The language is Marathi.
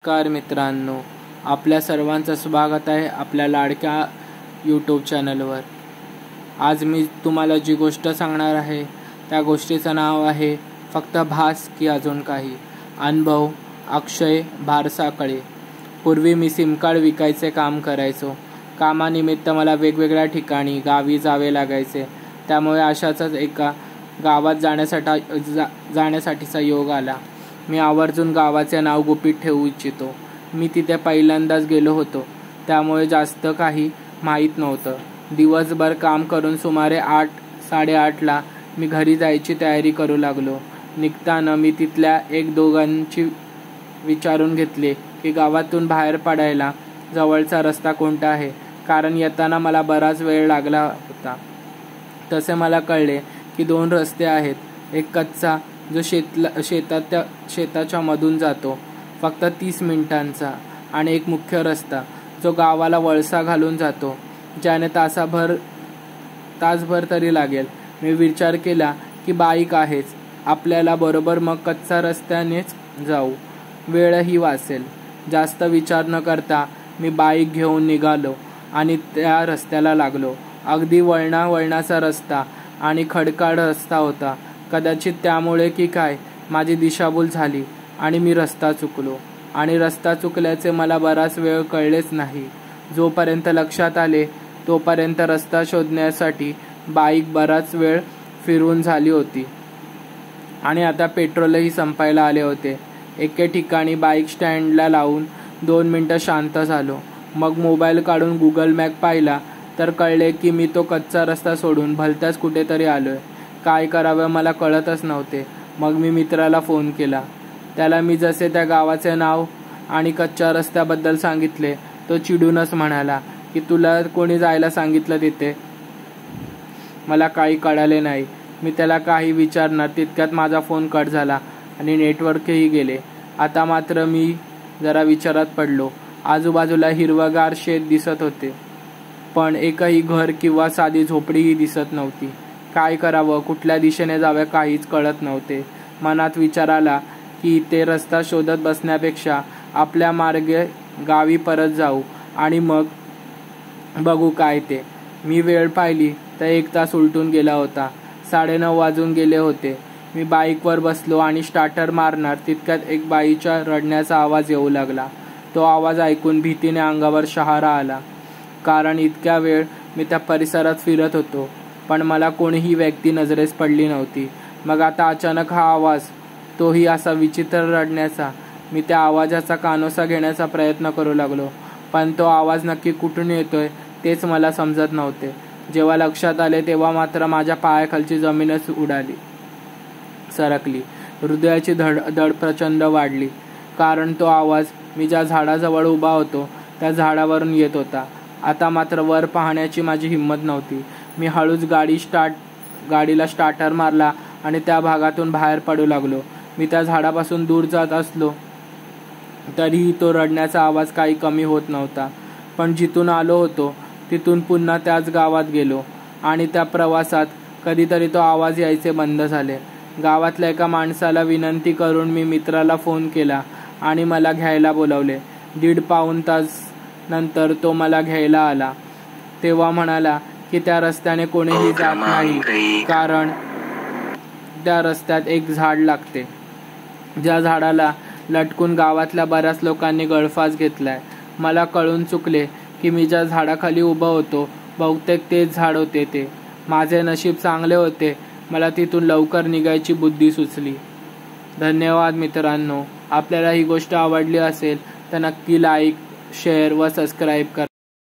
नमस्कार मित्रांनो, आपल्या सर्वांचं स्वागत आहे आपल्या लाडक्या यूट्यूब चॅनलवर। आज मी तुम्हाला जी गोष्ट सांगणार आहे त्या गोष्टीचं नाव आहे फक्त भास की अजून काही। अनुभव अक्षय भारसाकळे। पूर्वी मी सिम कार्ड विकायचे काम करायचो। कामानिमित्त मला वेगवेगळ्या ठिकाणी गावी जावे लागायचे। त्यामुळे अशाच एका गावात जाण्यासाठीचा योग आला। मी आवर्जून गावाचे नाव गुपित ठेवू इच्छितो। मी तिथे पहिल्यांदाच गेलो होतो, त्यामुळे जास्त काही माहीत नव्हतं। दिवसभर काम करून सुमारे 8:30ला मी घरी जायची तयारी करू लागलो। निघताना मी तिथल्या एक दोघांची विचारून घेतले की गावातून बाहेर पडायला जवळचा रस्ता कोणता आहे, कारण येताना मला बराच वेळ लागला होता। तसे मला कळले की 2 रस्ते आहेत, एक कच्चा जो शेताच्या मधून जातो फक्त 30 मिनिटांचा, आणि एक मुख्य रस्ता जो गावाला वळसा घालून जातो, ज्याने तासभर तरी लागेल। मी विचार केला की बाईक आहेच आपल्याला बरोबर, मग कच्चा रस्त्यानेच जाऊ, वेळही वाचेल। जास्त विचार न करता मी बाईक घेऊन निघालो आणि त्या रस्त्याला लागलो। अगदी वळणाचा रस्ता आणि खडकाळ रस्ता होता। कदाचित त्यामुळे की काय माझी दिशाभूल झाली आणि मी रस्ता चुकलो, आणि रस्ता चुकल्याचे मला बराच वेळ कळलेच नाही। जोपर्यंत लक्षात आले तोपर्यंत रस्ता शोधण्यासाठी बाईक बराच वेळ फिरून झाली होती आणि आता पेट्रोलही संपायला आले होते। एके ठिकाणी बाईक स्टँडला लावून 2 मिनिटं शांत झालो। मग मोबाईल काढून गुगल मॅप पाहिला तर कळले की मी तो कच्चा रस्ता सोडून भलत्याच कुठेतरी आलोय। काय करावं मला कळतच नव्हते। मग मी मित्राला फोन केला। त्याला मी जसे त्या गावाचे नाव आणि कच्च्या रस्त्याबद्दल सांगितले, तो चिडूनच म्हणाला की तुला कोणी जायला सांगितलं तिथे? मला काही कळाले नाही। मी त्याला काही विचारणार तितक्यात माझा फोन कट झाला आणि नेटवर्कही गेले। आता मात्र मी जरा विचारात पडलो। आजूबाजूला हिरवगार शेत दिसत होते, पण एकही घर किंवा साधी झोपडीही दिसत नव्हती। काय करावं, कुठल्या दिशेने जावे काहीच कळत नव्हते। मनात विचार आला की ते रस्ता शोधत बसण्यापेक्षा आपल्या मार्गे गावी परत जाऊ आणि मग बघू काय ते। मी वेळ पाहिली तर 1 तास उलटून गेला होता। 9:30 वाजून गेले होते। मी बाईकवर बसलो आणि स्टार्टर मारणार तितक्यात एक बाईच्या रडण्याचा आवाज येऊ लागला। तो आवाज ऐकून भीतीने अंगावर शहारा आला, कारण इतक्या वेळ मी त्या परिसरात फिरत होतो, पण मला कोणीही व्यक्ती नजरेस पडली नव्हती। मग आता अचानक हा आवाज, तोही असा विचित्र रडण्याचा। मी त्या आवाजाचा कानोसा घेण्याचा प्रयत्न करू लागलो, पण तो आवाज नक्की कुठून येतोय तेच मला समजत नव्हते। जेव्हा लक्षात आले तेव्हा मात्र माझ्या पायाखालची जमीनच सरकली। हृदयाची धडधड प्रचंड वाढली, कारण तो आवाज मी ज्या झाडाजवळ उभा होतो त्या झाडावरून येत होता। आता मात्र वर पाहण्याची माझी हिंमत नव्हती। मी हळूच गाडीला स्टार्टर मारला आणि त्या भागातून बाहेर पडू लागलो। मी त्या झाडापासून दूर जात असलो तरीही तो रडण्याचा आवाज काही कमी होत नव्हता। पण जिथून आलो होतो तिथून पुन्हा त्याच गावात गेलो आणि त्या प्रवासात कधीतरी तो आवाज यायचे बंद झाले। गावातल्या एका माणसाला विनंती करून मी मित्राला फोन केला आणि मला घ्यायला बोलावले। 1.5-पाऊण तास नंतर तो मला घ्यायला आला। तेव्हा म्हणाला की त्या रस्त्याने कोणीही जात नाही, कारण त्या रस्त्यात एक झाड लागते, ज्या झाडाला लटकून गावातल्या बऱ्याच लोकांनी गळफास घेतलाय। मला कळून चुकले की मी ज्या झाडाखाली उभा होतो बहुतेक तेच झाड होते ते। माझे नशीब चांगले होते, मला तिथून लवकर निघायची बुद्धी सुचली। धन्यवाद मित्रांनो। आपल्याला ही गोष्ट आवडली असेल तर नक्की लाईक, शेअर व सबस्क्राईब करा।